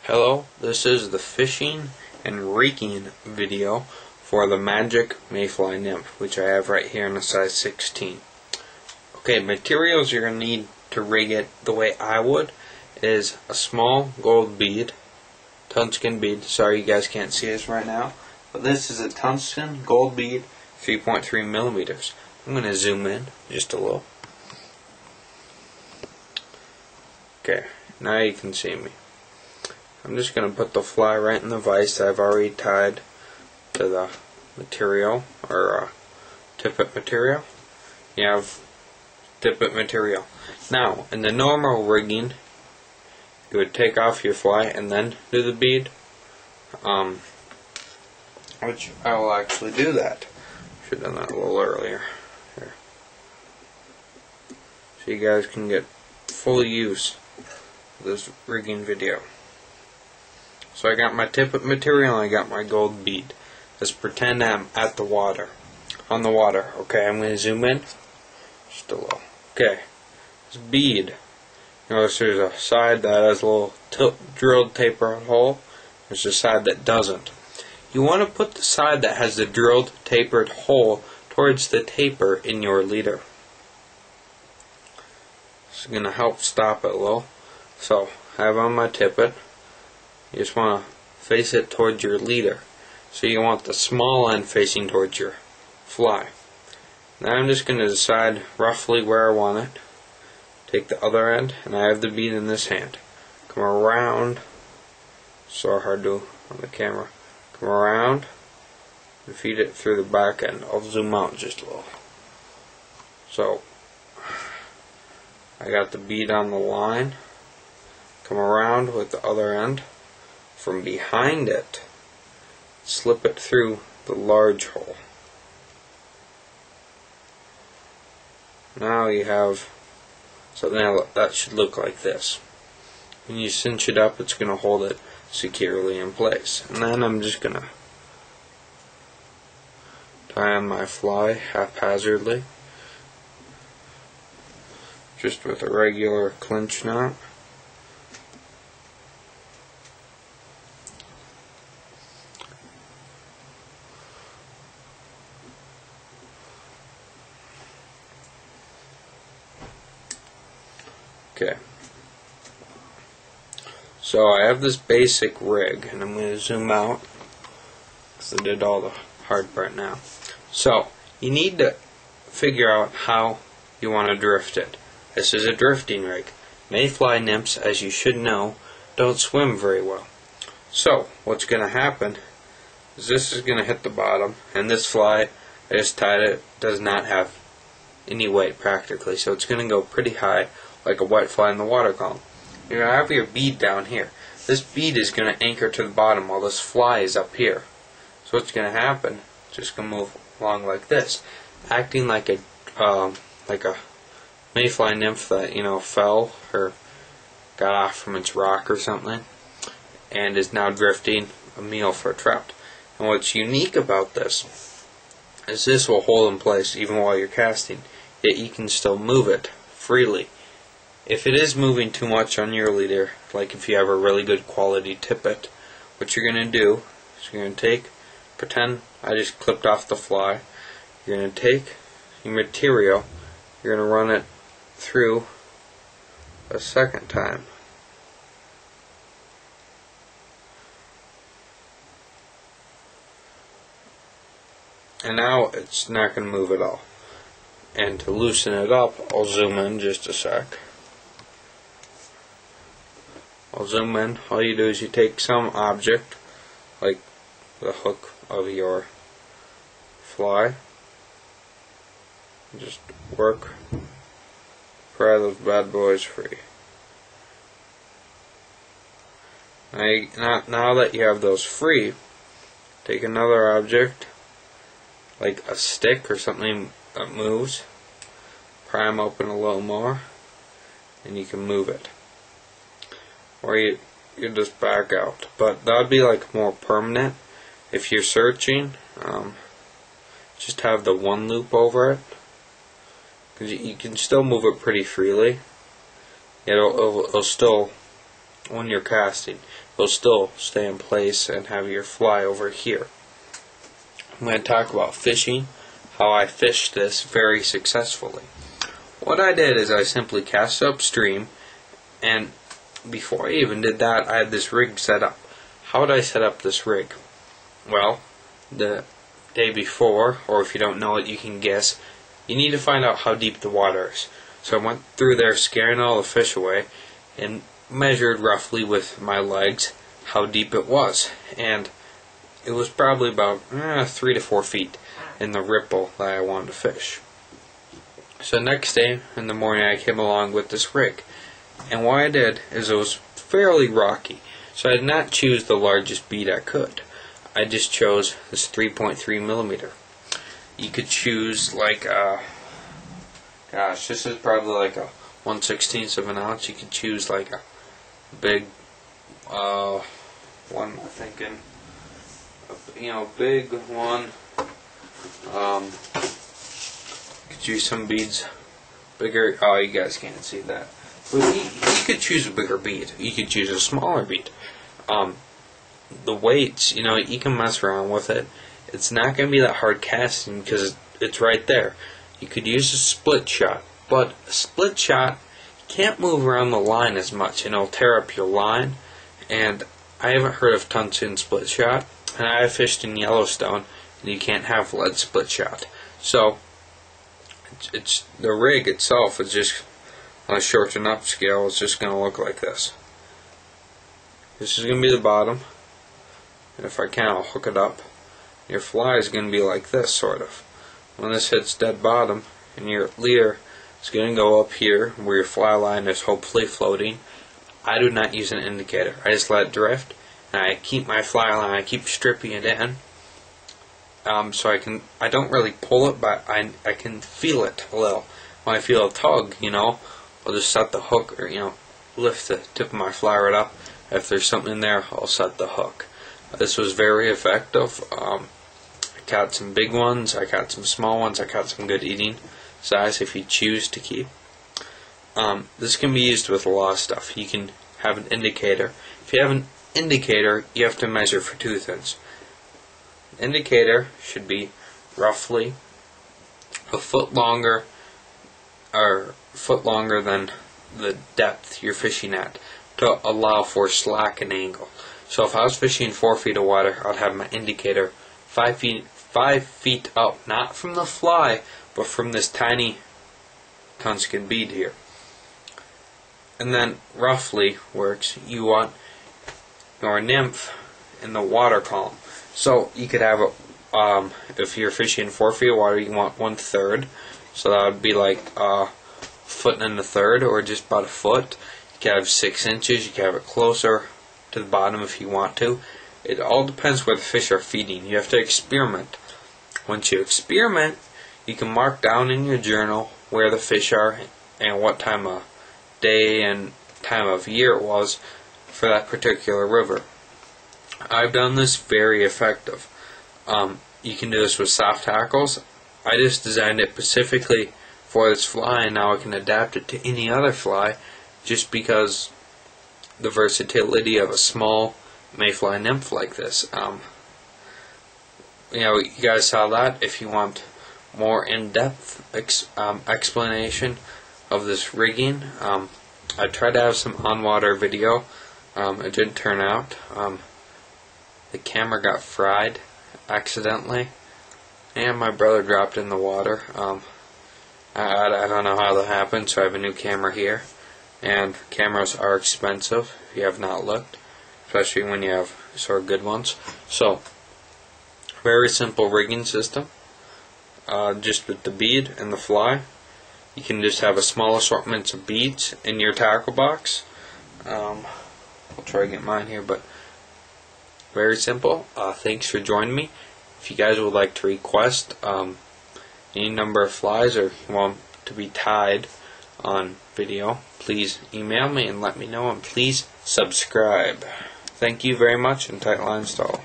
Hello, this is the fishing and reeking video for the Magic MayFLy Nymph, which I have right here in a size 16. Okay, materials you're going to need to rig it the way I would is a small gold bead, tungsten bead. Sorry you guys can't see this right now, but this is a tungsten gold bead, 3.3 millimeters. I'm going to zoom in just a little. Okay, now you can see me. I'm just going to put the fly right in the vise that I've already tied to the material, or tippet material. You have tippet material. Now, in the normal rigging, you would take off your fly and then do the bead, which I will actually do that. Should have done that a little earlier. Here. So you guys can get full use of this rigging video. So I got my tippet material and I got my gold bead. Let's pretend I'm at the water. On the water. Okay, I'm going to zoom in. Just a little. Okay. This bead. Notice there's a side that has a little drilled taper hole. There's a side that doesn't. You want to put the side that has the drilled tapered hole towards the taper in your leader. This is going to help stop it a little. So, I have on my tippet. You just want to face it towards your leader. So you want the small end facing towards your fly. Now I'm just going to decide roughly where I want it. Take the other end, and I have the bead in this hand. Come around. So hard to do on the camera. Come around and feed it through the back end. I'll zoom out just a little. So I got the bead on the line. Come around with the other end. From behind it, slip it through the large hole. Now you have something that should look like this. When you cinch it up, it's going to hold it securely in place. And then I'm just going to tie on my fly haphazardly, just with a regular clinch knot. Okay, so I have this basic rig, and I'm going to zoom out because I did all the hard part now. So you need to figure out how you want to drift it. This is a drifting rig. MayFLy nymphs, as you should know, don't swim very well. So what's going to happen is this is going to hit the bottom, and this fly, I just tied it, does not have any weight practically, so it's going to go pretty high, like a white fly in the water column. You're going to have your bead down here. This bead is going to anchor to the bottom while this fly is up here. So what's going to happen, it's just going to move along like this, acting like a MayFLy nymph that, fell or got off from its rock or something and is now drifting a meal for a trout. And what's unique about this is this will hold in place even while you're casting, yet you can still move it freely. If it is moving too much on your leader, like if you have a really good quality tippet, what you're going to do is you're going to pretend I just clipped off the fly. You're going to take your material, you're going to run it through a second time. And now it's not going to move at all. And to loosen it up, I'll zoom in just a sec. I'll zoom in. All you do is you take some object, like the hook of your fly, and just pry those bad boys free. Now that you have those free, take another object, like a stick or something that moves, pry them open a little more, and you can move it. Or you just back out. But that would be like more permanent. If you're searching, just have the one loop over it, because you can still move it pretty freely. It'll still when you're casting. You'll still stay in place and have your fly over here. I'm going to talk about fishing, how I fished this very successfully. What I did is I simply cast upstream, and before I even did that, I had this rig set up. How did I set up this rig? Well, the day before, or if you don't know it, you can guess, you need to find out how deep the water is. So I went through there scaring all the fish away and measured roughly with my legs how deep it was, and it was probably about 3 to 4 feet in the ripple that I wanted to fish. So next day in the morning I came along with this rig, and what I did is it was fairly rocky, so I did not choose the largest bead I could. I just chose this 3.3 millimeter. You could choose like this is probably like a 1/16 of an ounce. You could choose like a big one, I'm thinking, big one. Could use some beads bigger. Oh, you guys can't see that. But you could choose a bigger bead. You could choose a smaller bead. The weights, you can mess around with it. It's not going to be that hard casting because it's right there. You could use a split shot, but a split shot can't move around the line as much, and it'll tear up your line. And I haven't heard of tungsten split shot, and I have fished in Yellowstone, and you can't have lead split shot. So it's the rig itself is just on a shortened up scale. It's just going to look like this. This is going to be the bottom, and if I can, I'll hook it up. Your fly is going to be like this, sort of. When this hits dead bottom, and your leader is going to go up here where your fly line is hopefully floating. I do not use an indicator. I just let it drift, and I keep my fly line, I keep stripping it in. So I don't really pull it, but I can feel it a little. When I feel a tug, I'll just set the hook, or lift the tip of my fly right up. If there's something in there, I'll set the hook. This was very effective. I caught some big ones, I caught some small ones, I caught some good eating size if you choose to keep. This can be used with a lot of stuff. You can have an indicator. If you have an indicator, you have to measure for two things. An indicator should be roughly a foot longer, or foot longer than the depth you're fishing at, to allow for slack and angle. So if I was fishing 4 feet of water, I'd have my indicator 5 feet up, not from the fly, but from this tiny tungsten bead here. And then roughly works, you want your nymph in the water column. So you could have a, if you're fishing 4 feet of water, you want 1/3. So that would be like a foot and a third, or just about a foot. You could have 6 inches, you could have it closer to the bottom if you want to. It all depends where the fish are feeding. You have to experiment. Once you experiment, you can mark down in your journal where the fish are and what time of day and time of year it was for that particular river. I've done this very effective. You can do this with soft hackles. I just designed it specifically for this fly, and now I can adapt it to any other fly just because the versatility of a small MayFLy Nymph like this. You guys saw that. If you want more in-depth explanation of this rigging, I tried to have some on-water video. It didn't turn out. The camera got fried accidentally, and my brother dropped in the water. I don't know how that happened, so I have a new camera here. And cameras are expensive if you have not looked, especially when you have sort of good ones. So, very simple rigging system. Just with the bead and the fly. You can just have a small assortment of beads in your tackle box. I'll try to get mine here, but very simple. Thanks for joining me. If you guys would like to request any number of flies, or you want to be tied on video, please email me and let me know, and please subscribe. Thank you very much, and tight line install.